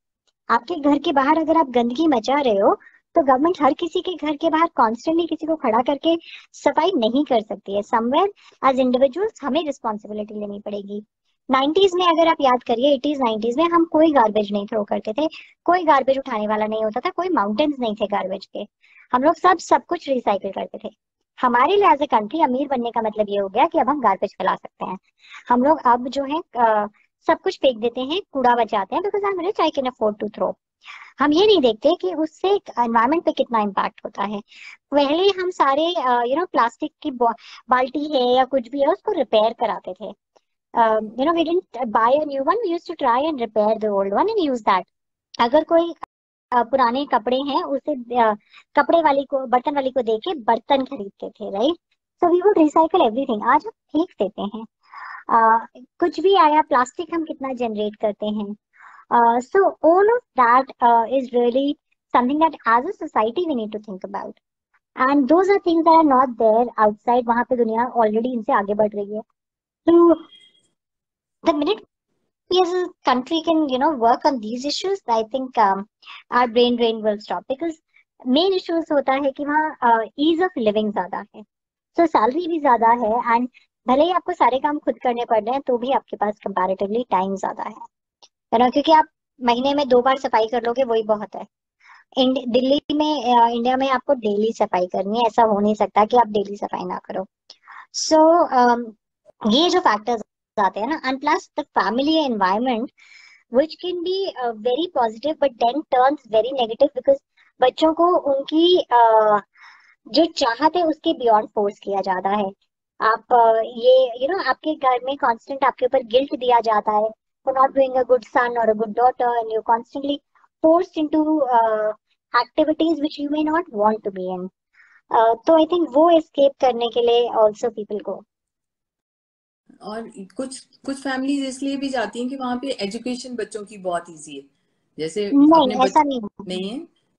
[SPEAKER 2] आपके घर के बाहर अगर आप गंदगी मचा रहे हो तो गवर्नमेंट हर किसी के घर के बाहर कॉन्स्टेंटली किसी को खड़ा करके सफाई नहीं कर सकती है। समवेयर एज इंडिविजुअल्स हमें रिस्पॉन्सिबिलिटी लेनी पड़ेगी। 90s में अगर आप याद करिए, 80s 90s में हम कोई गार्बेज नहीं थ्रो करते थे, कोई गार्बेज उठाने वाला नहीं होता था, कोई माउंटेन्स नहीं थे गार्बेज के। हम लोग सब कुछ रिसाइकिल करते थे। हमारे लिए एज ए कंट्री अमीर बनने का मतलब ये हो गया कि अब हम गार्बेज फैला सकते हैं। हम लोग अब जो है सब कुछ फेंक देते हैं, कूड़ा बचाते हैं, because I am rich, I can afford to throw. हम ये नहीं देखते कि उससे एनवायरमेंट पे कितना इम्पैक्ट होता है। पहले हम सारे प्लास्टिक की बाल्टी है या कुछ भी है उसको रिपेयर कराते थे। We didn't buy a new one, we used to try and repair the old one and use that. अगर कोई पुराने कपड़े हैं उसे कपड़े वाली को, बर्तन वाली को देके बर्तन खरीदते थे, right. So we would recycle everything. आज हम फेंक देते हैं। कुछ भी आया, प्लास्टिक हम कितना जनरेट करते हैं। So all of that is really something that as a society we need to think about. And those are things that are not there outside. वहां पे दुनिया already इनसे आगे बढ़ रही है. So the minute we as a country can, work on these issues, I think our brain drain will stop. Because main issues होता है कि वहाँ ease of living ज्यादा है. So salary भी ज्यादा है and भले ही आपको सारे काम खुद करने पड़ रहे हैं तो भी आपके पास comparatively time ज्यादा है ना, क्योंकि आप महीने में 2 बार सफाई कर लोगे वही बहुत है। दिल्ली में, इंडिया में आपको डेली सफाई करनी है, ऐसा हो नहीं सकता कि आप डेली सफाई ना करो। सो ये जो फैक्टर्स आते हैं ना, and plus the family environment which can be very positive but then turns very negative, because बच्चों को उनकी जो चाहत है उसके बियॉन्ड फोर्स किया जाता है। आप ये आपके घर में कांस्टेंट आपके ऊपर गिल्ट दिया जाता है for not being a good son or a good daughter, and you're constantly forced into activities which you may not want to be in. तो I think वो escape करने के लिए also people go.
[SPEAKER 1] और कुछ कुछ फैमिलीज इसलिए भी जाती हैं कि वहाँ पे एजुकेशन बच्चों की बहुत इजी है, जैसे
[SPEAKER 2] नहीं,
[SPEAKER 1] अपने
[SPEAKER 2] ऐसा
[SPEAKER 1] बच्चे
[SPEAKER 2] नहीं
[SPEAKER 1] नहीं है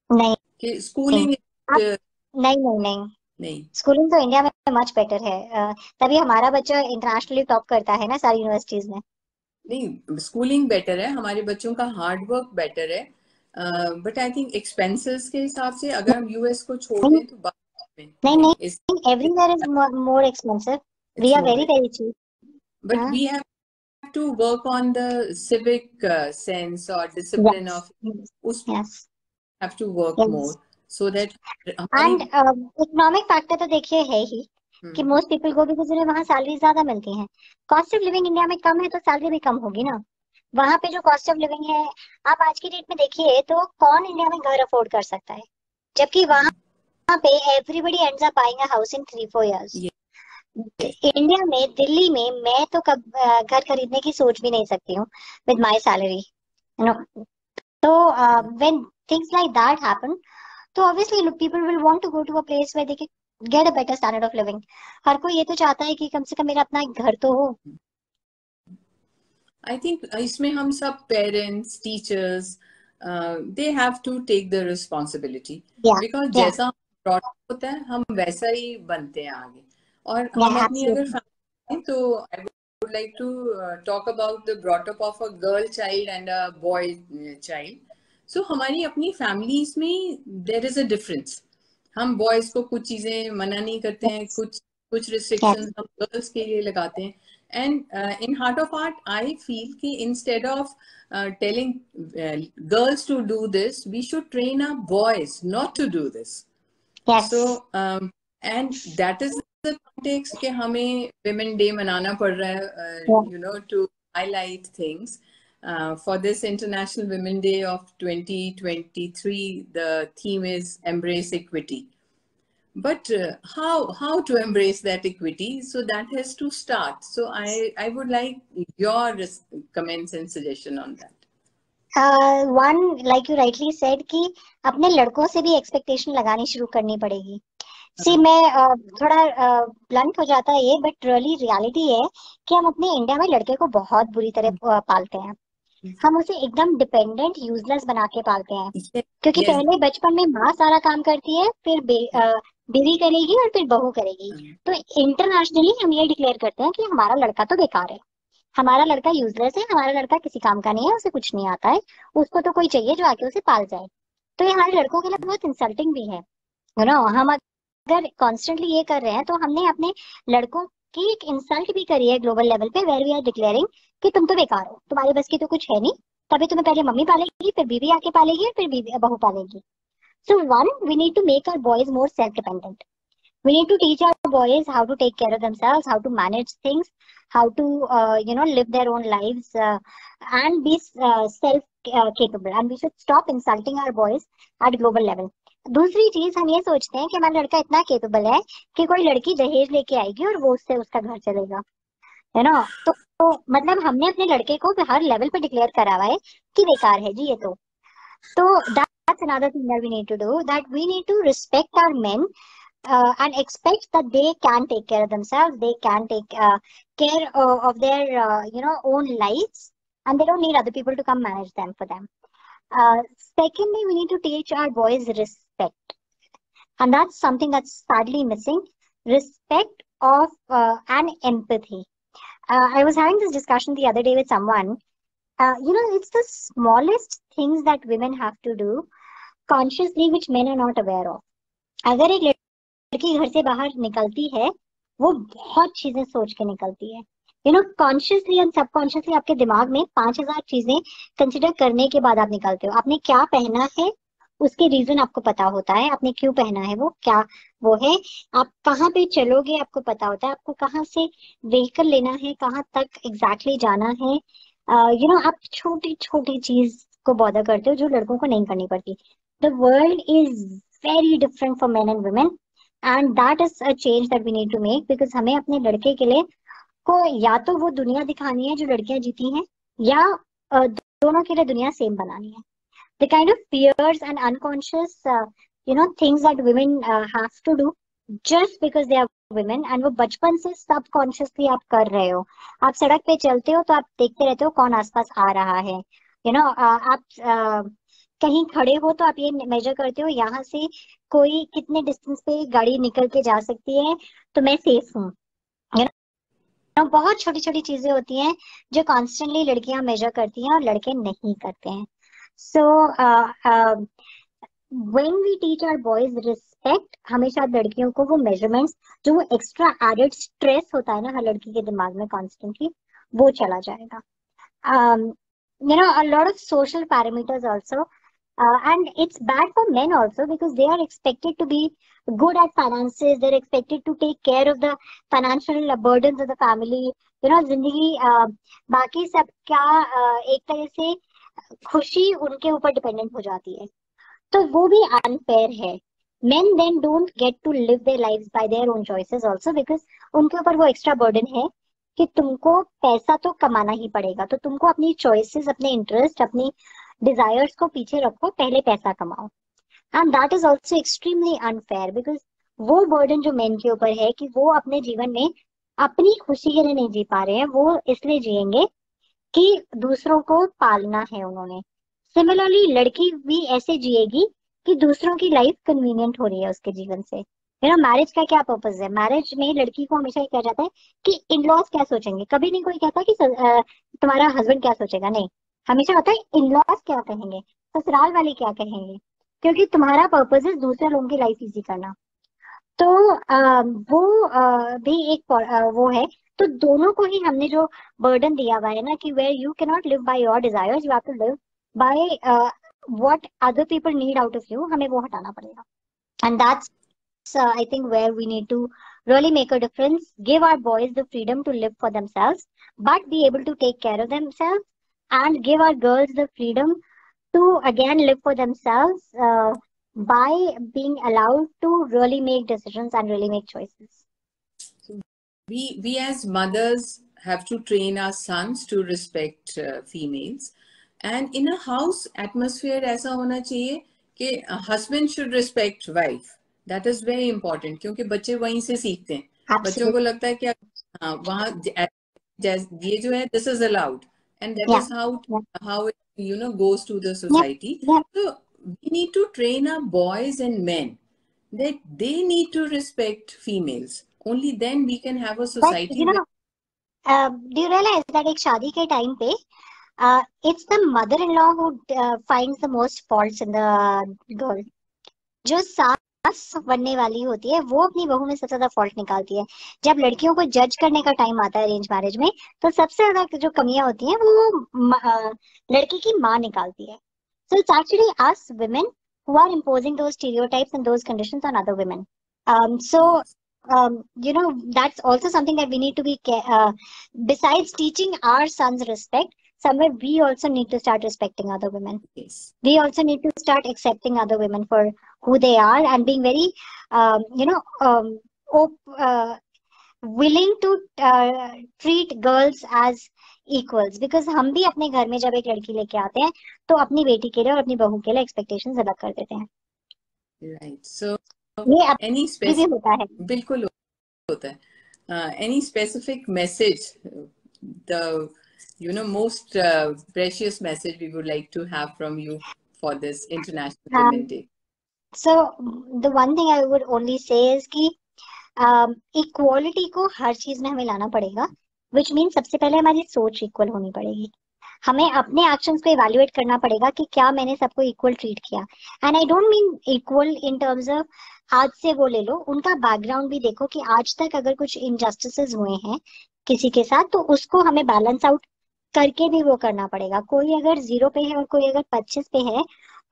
[SPEAKER 2] नहीं
[SPEAKER 1] कि स्कूलिंग
[SPEAKER 2] आप नहीं नहीं नहीं
[SPEAKER 1] नहीं
[SPEAKER 2] स्कूलिंग तो इंडिया में मच बेटर है। तभी हमारा बच्चा इंटरनेशनली टॉप करता है ना सारी यूनिवर्सिटीज में।
[SPEAKER 1] नहीं, स्कूलिंग बेटर है, हमारे बच्चों का हार्ड वर्क बेटर है, बट आई थिंक एक्सपेंसेस के हिसाब से अगर हम यूएस को छोड़
[SPEAKER 2] नहीं
[SPEAKER 1] दें तो बाद में
[SPEAKER 2] नहीं
[SPEAKER 1] नहीं
[SPEAKER 2] नहीं, everywhere is more expensive. We
[SPEAKER 1] it's
[SPEAKER 2] are
[SPEAKER 1] more
[SPEAKER 2] very very cheap.
[SPEAKER 1] But
[SPEAKER 2] हाँ,
[SPEAKER 1] we have to work on the civic sense or discipline
[SPEAKER 2] yes
[SPEAKER 1] of us
[SPEAKER 2] yes
[SPEAKER 1] have to work more
[SPEAKER 2] yes.
[SPEAKER 1] so that हमारी
[SPEAKER 2] and economic factor तो देखिए है ही कि
[SPEAKER 1] हम्म,
[SPEAKER 2] most people को, because उन्हें वहाँ salary ज्यादा मिलती है। कॉस्ट ऑफ लिविंग इंडिया में कम है तो सैलरी भी कम होगी ना। वहाँ पे जो कॉस्ट ऑफ लिविंग है, आप आज की डेट में देखिए तो कौन इंडिया में घर अफोर्ड कर सकता है, जबकि वहाँ पे everybody ends up buying a house in 3-4 years।
[SPEAKER 1] yes,
[SPEAKER 2] India में, दिल्ली में मैं तो कब घर खरीदने की सोच भी नहीं सकती हूँ with my salary, you know. तो when things like that happen, तो obviously people will want to go to a place where they can get a better standard of living. हर कोई ये तो चाहता है कि कम से कम मेरा अपना एक घर तो हो।
[SPEAKER 1] I think इसमें हम सब parents teachers they have to take the responsibility
[SPEAKER 2] या
[SPEAKER 1] बिकॉज
[SPEAKER 2] या
[SPEAKER 1] जैसा ब्रॉट होता है हम वैसा ही बनते हैं आगे। और
[SPEAKER 2] या
[SPEAKER 1] हम अपनी अगर
[SPEAKER 2] एब्सोल्युटली
[SPEAKER 1] फैमिली तो I would like to talk about the brought up of a girl child and a boy child. So हमारी अपनी फैमिलीज में देयर इज अ डिफरेंस। हम बॉयज को कुछ चीजें मना नहीं करते हैं,
[SPEAKER 2] यस
[SPEAKER 1] कुछ कुछ
[SPEAKER 2] यस
[SPEAKER 1] रिस्ट्रिक्शंस हम गर्ल्स के लिए लगाते हैं। And in Heart of Heart, I feel कि instead of telling girls to do this, we should train our boys not to do this.
[SPEAKER 2] Yes
[SPEAKER 1] So, and that is the context कि हमें Women Day मनाना पड़ रहा है, to highlight things. For this International Women Day of 2023, the theme is Embrace Equity. But how to embrace that equity? So that has to start. So I would like your comments and suggestion on that.
[SPEAKER 2] One, like you rightly said कि अपने लड़कों से भी expectation लगानी शुरू करनी पड़ेगी। सी मैं थोड़ा ब्लंट हो जाता है ये, बट रियली रियलिटी है कि हम अपने इंडिया में लड़के को बहुत बुरी तरह पालते हैं। हम उसे एकदम डिपेंडेंट यूजलेस बना के पालते हैं,
[SPEAKER 1] Yes,
[SPEAKER 2] क्योंकि
[SPEAKER 1] yes.
[SPEAKER 2] पहले बचपन में माँ सारा काम करती है, फिर बीवी करेगी और फिर बहू करेगी। तो इंटरनेशनली हम ये डिक्लेयर करते हैं कि हमारा लड़का तो बेकार है, हमारा लड़का यूजलेस है, हमारा लड़का किसी काम का नहीं है, उसे कुछ नहीं आता है, उसको तो कोई चाहिए जो आके उसे पाल जाए। तो ये हमारे लड़कों के लिए बहुत इंसल्टिंग भी है, यू नो। हम अगर कॉन्स्टेंटली ये कर रहे हैं तो हमने अपने लड़कों की एक इंसल्ट भी करी है ग्लोबल लेवल पे, वेर वी आर डिक्लेयरिंग कि तुम तो बेकार हो, तुम्हारे बस की तो कुछ है नहीं, तभी तुम्हें पहले मम्मी पालेगी, फिर बीवी आके पालेगी, और फिर बीवी बहू पालेगी। So one, we need to make our boys more self dependent. We need to teach our boys how to take care of themselves, how to manage things, how to live their own lives, and be self capable. And we should stop insulting our boys at global level. दूसरी चीज, हम ये सोचते हैं कि हमारा लड़का इतना केपेबल है कि कोई लड़की दहेज लेके आएगी और वो उससे उसका घर चलेगा, है ना। तो मतलब हमने अपने लड़के को हर लेवल पे डिक्लेयर करा हुआ है कि बेकार है जी ये तो that's another thing that we need to do, that we need to respect our men, and expect that they can take care of themselves, they can take care of their own lives, and they don't need other people to come manage them for them. Secondly, we need to teach our boys respect, and that's something that's sadly missing. Respect of and empathy. I was having this discussion the other day with someone. It's the smallest things that women have to do consciously which men are not aware of. अगर एक लड़की घर से बाहर निकलती है, वो बहुत चीजें सोच के निकलती है, कॉन्शियसली एंड सबकॉन्शियसली आपके दिमाग में 5000 चीजें कंसिडर करने के बाद आप निकलते हो। आपने क्या पहना है, उसके रीजन आपको पता होता है, आपने क्यों पहना है, वो क्या वो है, आप कहाँ पे चलोगे आपको पता होता है, आपको कहाँ से व्हीकल लेना है, कहाँ तक एग्जैक्टली जाना है। आप छोटी छोटी चीज को बॉदर करते हो जो लड़कों को नहीं करनी पड़ती। The world is very different for men and women, and that is a change that we need to make, because हमें अपने लड़के के लिए को या तो वो दुनिया दिखानी है जो लड़कियां जीती हैं, या दोनों के लिए दुनिया सेम बनानी है। The kind of fears and unconscious things that women have to do just because they are women, and वो बचपन से सबकॉन्शियसली आप कर रहे हो। आप सड़क पे चलते हो तो आप देखते रहते हो कौन आसपास आ रहा है, आप कहीं खड़े हो तो आप ये मेजर करते हो यहाँ से कोई कितने डिस्टेंस पे गाड़ी निकल के जा सकती है, तो मैं सेफ हूँ। बहुत छोटी छोटी चीजें होती हैं जो कॉन्स्टेंटली लड़कियां मेजर करती हैं और लड़के नहीं करते हैं। So when we teach our boys respect, हमेशा लड़कियों को वो मेजरमेंट्स, जो वो एक्स्ट्रा एडेड स्ट्रेस होता है ना हर लड़की के दिमाग में कॉन्स्टेंटली, वो चला जाएगा। A lot of social parameters also, and it's bad for men also, because they are expected to be good at finances, they're expected to take care of the financial burdens of the family, जिंदगी बाकी सब क्या एक तरह से खुशी उनके ऊपर डिपेंडेंट हो जाती है, तो वो भी अनफेयर है। men then don't get to live their lives by their own choices also, because उनके ऊपर वो एक्स्ट्रा बर्डन है कि तुमको पैसा तो कमाना ही पड़ेगा, तो तुमको अपनी चॉइसेस, अपने इंटरेस्ट, अपनी डिजायर्स को पीछे रखो, पहले पैसा कमाओ। And that is also extremely unfair, because वो बर्डन जो मेन के ऊपर है कि वो अपने जीवन में अपनी खुशी के लिए नहीं जी पा रहे हैं, वो इसलिए जिएंगे कि दूसरों को पालना है उन्होंने। सिमिलरली लड़की भी ऐसे जिएगी कि दूसरों की लाइफ कन्वीनियंट हो रही है उसके जीवन से। मैरिज का क्या पर्पस है? मैरिज में लड़की को हमेशा ये कहा जाता है कि इन लॉज क्या सोचेंगे, कभी नहीं कोई कहता कि तुम्हारा हस्बैंड क्या सोचेगा, नहीं, हमेशा होता है इन लॉज क्या कहेंगे, ससुराल वाले क्या कहेंगे, क्योंकि तुम्हारा पर्पस है दूसरे लोगों की लाइफ इजी करना। तो वो भी एक वो है। तो दोनों को ही हमने जो बर्डन दिया हुआ है ना कि where you can not live by your desires, you have to live by what other people need out of you, हमें वो हटाना पड़ेगा। And that's I think where we need to really make a difference, give our boys the freedom to live for themselves, but be able to take care of themselves, and give our girls the freedom to again live for themselves, by being allowed to really make decisions and really make choices.
[SPEAKER 1] We as mothers have to train our sons to respect females, and in a house atmosphere ऐसा होना चाहिए कि husband should respect wife. That is very important, क्योंकि बच्चे वहीं से सीखते हैं।
[SPEAKER 2] Absolutely.
[SPEAKER 1] बच्चों को लगता है कि हाँ वहाँ ये जो है this is allowed, and that is how it goes to the society. So we need to train our boys and men that they need to respect females. Only then we can have a society.
[SPEAKER 2] But do you realize that एक शादी के time पे It's the mother-in-law who finds the most faults in the girl. जो सास बनने वाली होती है वो अपनी बहू में सबसे ज्यादा फॉल्ट निकालती है। जब लड़कियों को जज करने का टाइम आता है अरेंज मैरिज में, तो सबसे ज्यादा जो कमियां होती हैं वो लड़की की माँ निकालती है। So it's actually us women who are imposing those stereotypes and those conditions on other women. So that's also something that we need to be besides teaching our sons respect, somewhere we also need to start respecting other women.
[SPEAKER 1] Yes.
[SPEAKER 2] We also need to start accepting other women for who they are and being very willing to treat girls as equals, because हम भी अपने घर में जब एक लड़की लेके आते हैं तो अपनी बेटी के लिए और अपनी बहू के लिए एक्सपेक्टेशंस अलग कर देते हैं।
[SPEAKER 1] Right. So
[SPEAKER 2] ये
[SPEAKER 1] any
[SPEAKER 2] भी होता है।
[SPEAKER 1] बिल्कुल होता है। Any specific message, the most precious message we would like to have from you for this International Women Day?
[SPEAKER 2] So the one thing I would only say is कि equality को हर चीज में हमें लाना पड़ेगा, विच मीन सबसे पहले हमारी सोच इक्वल होनी पड़ेगी। हमें अपने एक्शंस को इवैल्यूएट करना पड़ेगा कि क्या मैंने सबको इक्वल ट्रीट किया। And I don't mean equal in terms of आज से वो ले लो, उनका बैकग्राउंड भी देखो कि आज तक अगर कुछ इनजस्टिसेस हुए हैं किसी के साथ तो उसको हमें बैलेंस आउट करके भी वो करना पड़ेगा। कोई अगर 0 पे है और कोई अगर 25 पे है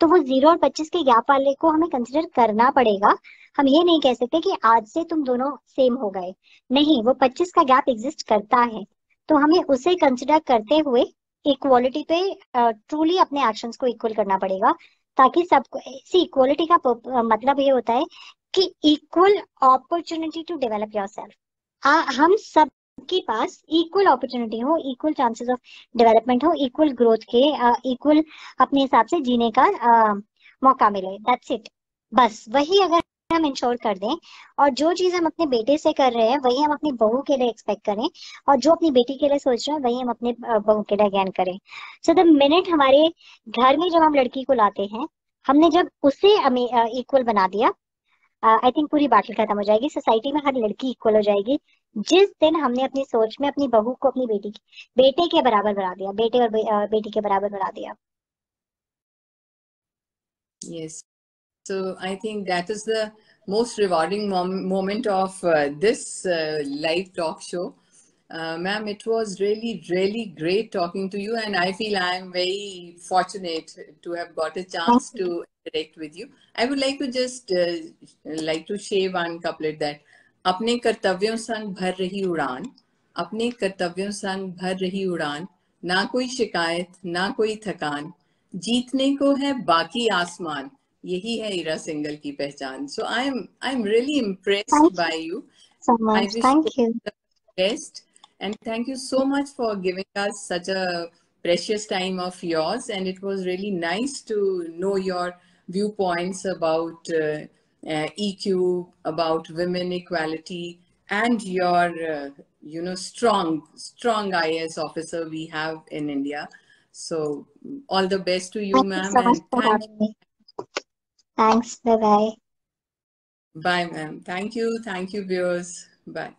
[SPEAKER 2] तो वो 0 और 25 के गैप वाले को हमें कंसिडर करना पड़ेगा। हम ये नहीं कह सकते कि आज से तुम दोनों सेम हो गए, नहीं, वो 25 का गैप एग्जिस्ट करता है, तो हमें उसे कंसिडर करते हुए इक्वालिटी पे ट्रूली अपने एक्शंस को इक्वल करना पड़ेगा, ताकि सबको इसी इक्वालिटी का मतलब ये होता है कि equal opportunity to develop yourself. हम सब के पास इक्वल अपॉर्चुनिटी हो, इक्वल चांसेस ऑफ डेवलपमेंट हो, इक्वल ग्रोथ के, इक्वल अपने हिसाब से जीने का मौका मिले। That's it. बस वही अगर हम इंश्योर कर दें, और जो चीज हम अपने बेटे से कर रहे हैं वही हम अपनी बहू के लिए एक्सपेक्ट करें, और जो अपनी बेटी के लिए सोच रहे हैं वही हम अपने बहू के लिए अगेन करें। सो द मिनट हमारे घर में जब हम लड़की को लाते हैं, हमने जब उसे इक्वल बना दिया, आई थिंक पूरी बातचीत खत्म हो जाएगी। सोसाइटी में हर लड़की इक्वल हो जाएगी जिस दिन हमने अपनी सोच में अपनी बहू को अपनी बेटे के बराबर बना दिया, बेटे और बेटी के बराबर बना दिया।
[SPEAKER 1] Yes. So I think that is the most rewarding moment of this live talk show. Ma'am, it was really, really great talking to you, and I feel I am very fortunate to have got a chance to interact with you. I would like to just like to share one couplet that अपने कर्तव्यों संग भर रही उड़ान, अपने कर्तव्यों संग भर रही उड़ान, ना कोई शिकायत ना कोई थकान, जीतने को है बाकी आसमान, यही है इरा सिंगल की पहचान. So I'm really impressed by you.
[SPEAKER 2] So much.
[SPEAKER 1] I wish
[SPEAKER 2] Thank you.
[SPEAKER 1] the best, and thank you so much for giving us such a precious time of yours. And it was really nice to know your viewpoints about EQ, about women equality, and your strong IAS officer we have in India. So all the best to you, ma'am.
[SPEAKER 2] Thank you so much for having me. Thanks. Bye bye.
[SPEAKER 1] Bye, ma'am. Thank you, viewers. Bye.